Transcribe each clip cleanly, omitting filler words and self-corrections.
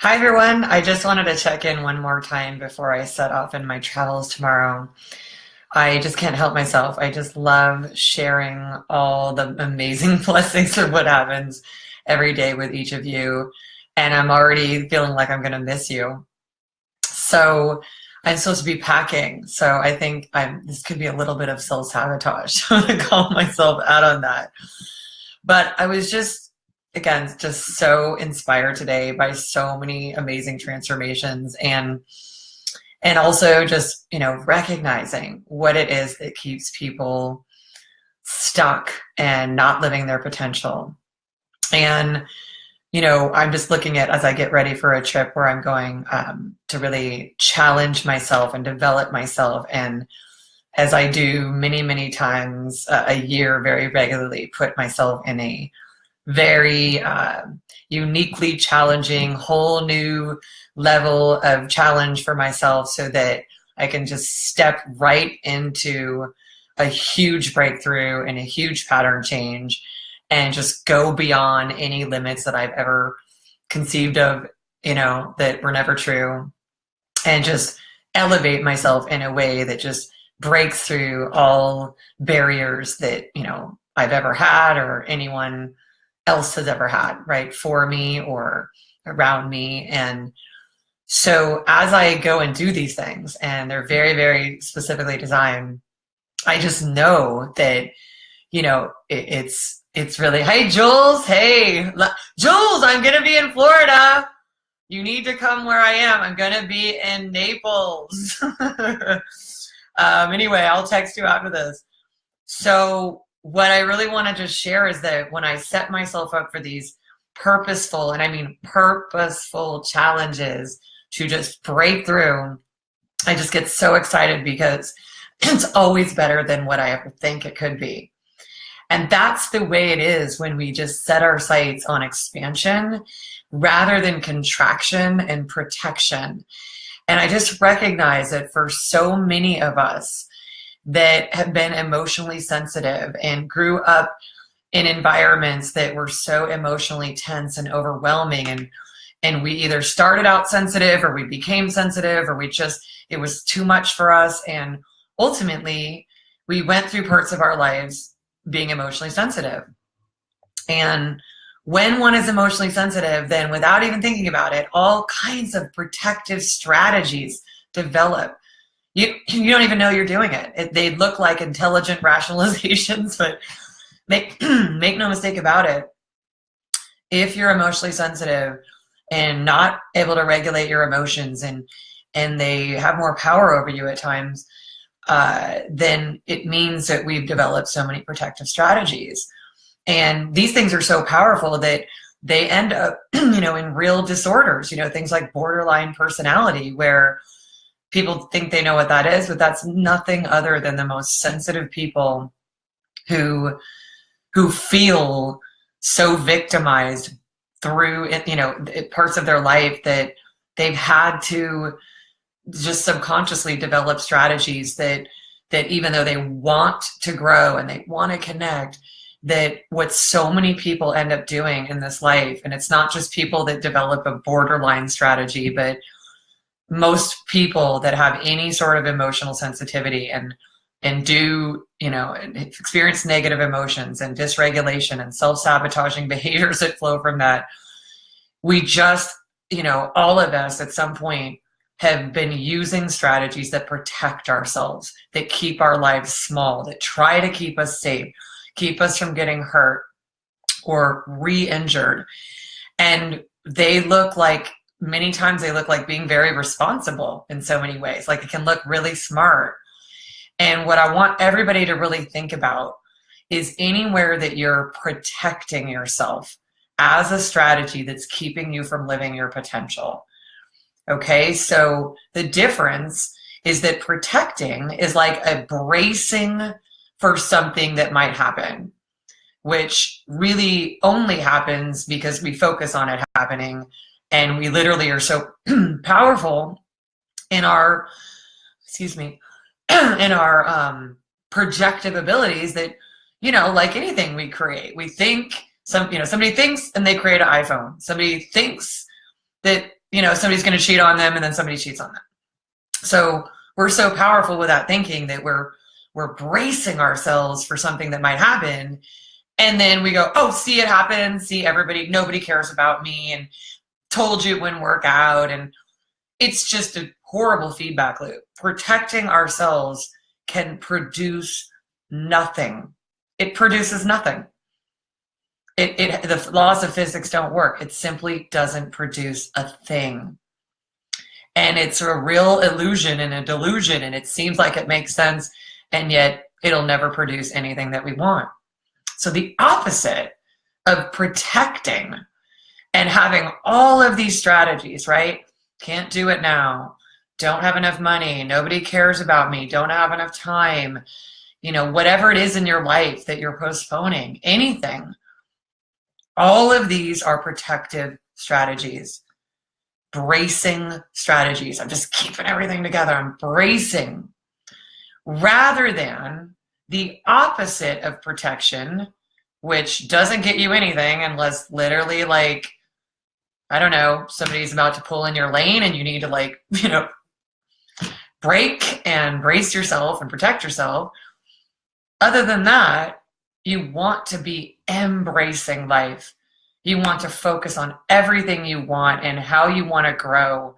Hi everyone. I just wanted to check in one more time before I set off in my travels tomorrow. I just can't help myself. I just love sharing all the amazing blessings of what happens every day with each of you. And I'm already feeling like I'm going to miss you. So I'm supposed to be packing. So I think this could be a little bit of self-sabotage. I'm going to call myself out on that. But I was just, again, just so inspired today by so many amazing transformations and also just, recognizing what it is that keeps people stuck and not living their potential. And, I'm just looking at as I get ready for a trip where I'm going to really challenge myself and develop myself. And as I do many, many times a year, very regularly, put myself in a very uniquely challenging, whole new level of challenge for myself so that I can just step right into a huge breakthrough and a huge pattern change and just go beyond any limits that I've ever conceived of, that were never true, and just elevate myself in a way that just breaks through all barriers that, I've ever had or anyone else has ever had, right, for me or around me. And so as I go and do these things, and they're very, very specifically designed, I just know that, it's really, hey, Jules, hey, Jules, I'm going to be in Florida. You need to come where I am. I'm going to be in Naples. Anyway, I'll text you after this. So what I really want to just share is that when I set myself up for these purposeful, and I mean purposeful challenges to just break through, I just get so excited because it's always better than what I ever think it could be. And that's the way it is when we just set our sights on expansion rather than contraction and protection. And I just recognize that for so many of us that have been emotionally sensitive and grew up in environments that were so emotionally tense and overwhelming, and we either started out sensitive or we became sensitive or it was too much for us, and ultimately we went through parts of our lives being emotionally sensitive. And when one is emotionally sensitive, then without even thinking about it, all kinds of protective strategies develop. You don't even know you're doing it. They look like intelligent rationalizations, but make no mistake about it. If you're emotionally sensitive and not able to regulate your emotions, and they have more power over you at times, then it means that we've developed so many protective strategies. And these things are so powerful that they end up, in real disorders, things like borderline personality, where people think they know what that is, but that's nothing other than the most sensitive people who feel so victimized through parts of their life that they've had to just subconsciously develop strategies that even though they want to grow and they want to connect, that what so many people end up doing in this life, and it's not just people that develop a borderline strategy, but most people that have any sort of emotional sensitivity and do, experience negative emotions and dysregulation and self-sabotaging behaviors that flow from that, we just, all of us at some point have been using strategies that protect ourselves, that keep our lives small, that try to keep us safe, keep us from getting hurt or re-injured. And many times they look like being very responsible in so many ways. Like, it can look really smart. And what I want everybody to really think about is anywhere that you're protecting yourself as a strategy that's keeping you from living your potential. Okay, so the difference is that protecting is like a bracing for something that might happen, which really only happens because we focus on it happening. And we literally are so powerful in our, in our projective abilities that, like anything we create, we think somebody thinks and they create an iPhone. Somebody thinks that, somebody's going to cheat on them and then somebody cheats on them. So we're so powerful with that thinking that we're bracing ourselves for something that might happen. And then we go, oh, see, it happened. See, nobody cares about me, and told you it wouldn't work out. And it's just a horrible feedback loop. Protecting ourselves can produce nothing. It produces nothing. The laws of physics don't work. It simply doesn't produce a thing. And it's a real illusion and a delusion, and it seems like it makes sense, and yet it'll never produce anything that we want. So the opposite of protecting and having all of these strategies, right? Can't do it now. Don't have enough money. Nobody cares about me. Don't have enough time. Whatever it is in your life that you're postponing, anything. All of these are protective strategies, bracing strategies. I'm just keeping everything together. I'm bracing. Rather than the opposite of protection, which doesn't get you anything unless literally, like, I don't know, somebody's about to pull in your lane and you need to brake and brace yourself and protect yourself. Other than that, you want to be embracing life. You want to focus on everything you want and how you want to grow,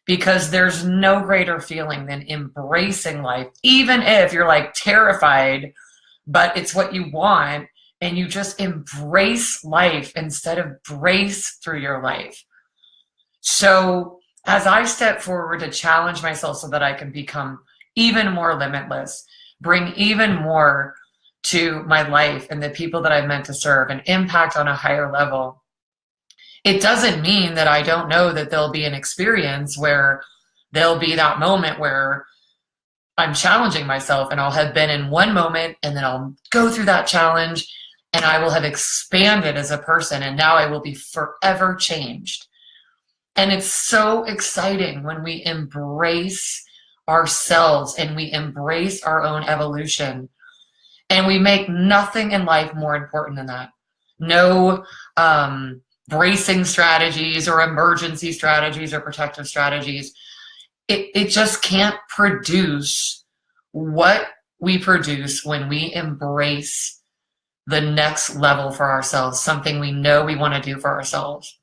because there's no greater feeling than embracing life, even if you're terrified, but it's what you want, and you just embrace life instead of brace through your life. So as I step forward to challenge myself so that I can become even more limitless, bring even more to my life and the people that I'm meant to serve, and impact on a higher level, it doesn't mean that I don't know that there'll be an experience where there'll be that moment where I'm challenging myself, and I'll have been in one moment, and then I'll go through that challenge, and I will have expanded as a person, and now I will be forever changed. And it's so exciting when we embrace ourselves and we embrace our own evolution. And we make nothing in life more important than that. No bracing strategies or emergency strategies or protective strategies. It just can't produce what we produce when we embrace the next level for ourselves, something we know we want to do for ourselves.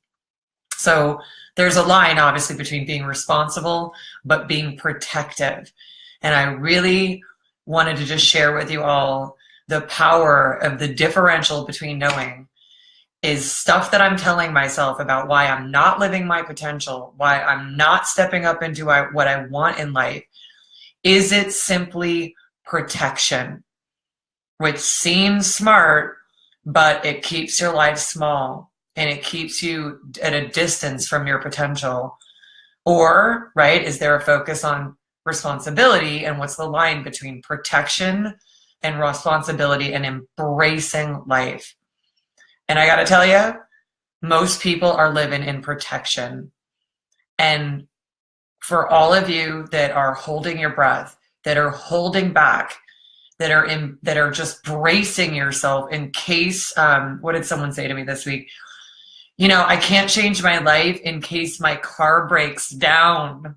So there's a line, obviously, between being responsible but being protective. And I really wanted to just share with you all the power of the differential between knowing is stuff that I'm telling myself about why I'm not living my potential, why I'm not stepping up into what I want in life. Is it simply protection, which seems smart, but it keeps your life small and it keeps you at a distance from your potential? Or, right, is there a focus on responsibility, and what's the line between protection and responsibility and embracing life? And I got to tell you, most people are living in protection. And for all of you that are holding your breath, that are holding back, that are just bracing yourself in case, what did someone say to me this week? I can't change my life in case my car breaks down.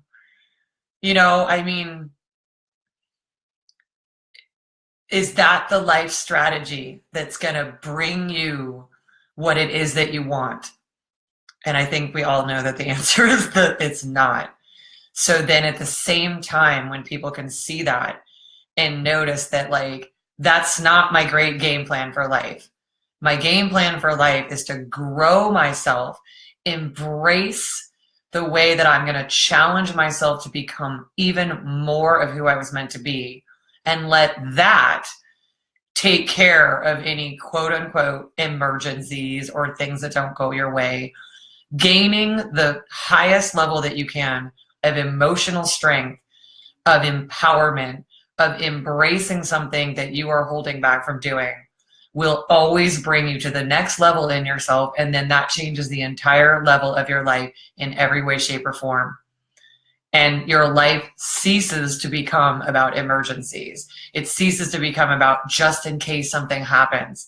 Is that the life strategy that's going to bring you what it is that you want? And I think we all know that the answer is that it's not. So then at the same time, when people can see that and notice that, that's not my great game plan for life. My game plan for life is to grow myself, embrace the way that I'm going to challenge myself to become even more of who I was meant to be, and let that take care of any quote unquote emergencies or things that don't go your way. Gaining the highest level that you can of emotional strength, of empowerment, of embracing something that you are holding back from doing will always bring you to the next level in yourself. And then that changes the entire level of your life in every way, shape, or form. And your life ceases to become about emergencies. It ceases to become about just in case something happens.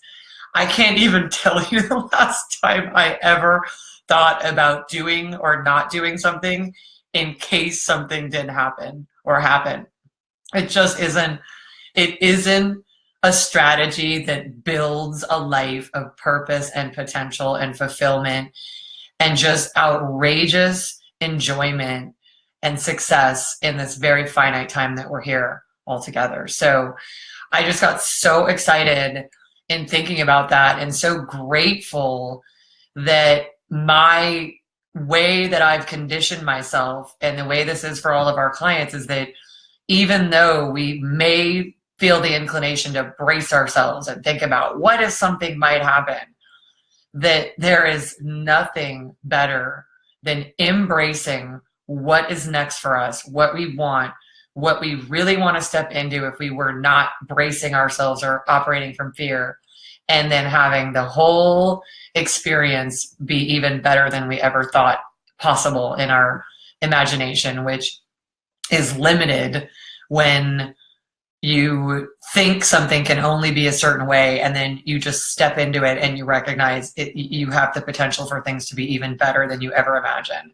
I can't even tell you the last time I ever thought about doing or not doing something in case something didn't happen or happen. It just isn't, it isn't a strategy that builds a life of purpose and potential and fulfillment and just outrageous enjoyment and success in this very finite time that we're here all together. So I just got so excited in thinking about that, and so grateful that my way that I've conditioned myself and the way this is for all of our clients is that even though we may feel the inclination to brace ourselves and think about what if something might happen, that there is nothing better than embracing what is next for us, what we want, what we really want to step into if we were not bracing ourselves or operating from fear, and then having the whole experience be even better than we ever thought possible in our imagination, which is limited when you think something can only be a certain way, and then you just step into it and you recognize it, you have the potential for things to be even better than you ever imagined.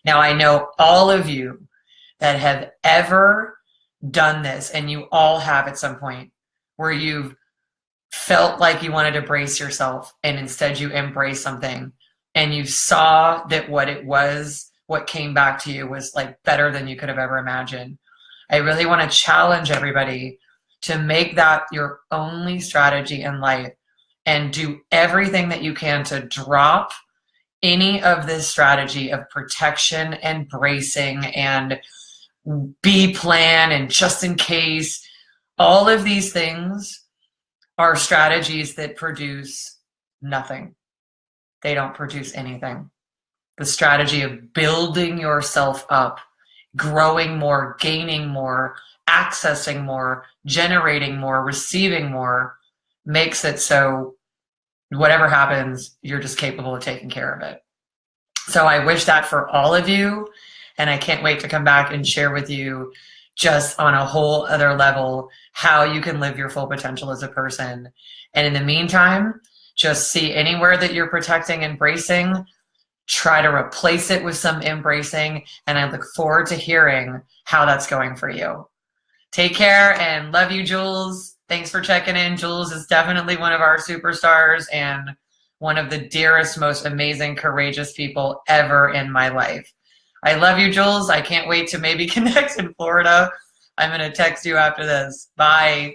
Now, I know all of you that have ever done this, and you all have at some point, where you've felt like you wanted to brace yourself and instead you embrace something and you saw that what it was, what came back to you was like better than you could have ever imagined. I really want to challenge everybody to make that your only strategy in life and do everything that you can to drop any of this strategy of protection and bracing and B plan and just in case. All of these things are strategies that produce nothing. They don't produce anything. The strategy of building yourself up, growing more, gaining more, accessing more, generating more, receiving more, makes it so whatever happens, you're just capable of taking care of it. So I wish that for all of you, and I can't wait to come back and share with you just on a whole other level how you can live your full potential as a person. And in the meantime, just see anywhere that you're protecting and bracing, try to replace it with some embracing, and I look forward to hearing how that's going for you. Take care and love you, Jules. Thanks for checking in. Jules is definitely one of our superstars and one of the dearest, most amazing, courageous people ever in my life. I love you, Jules. I can't wait to maybe connect in Florida. I'm going to text you after this. Bye.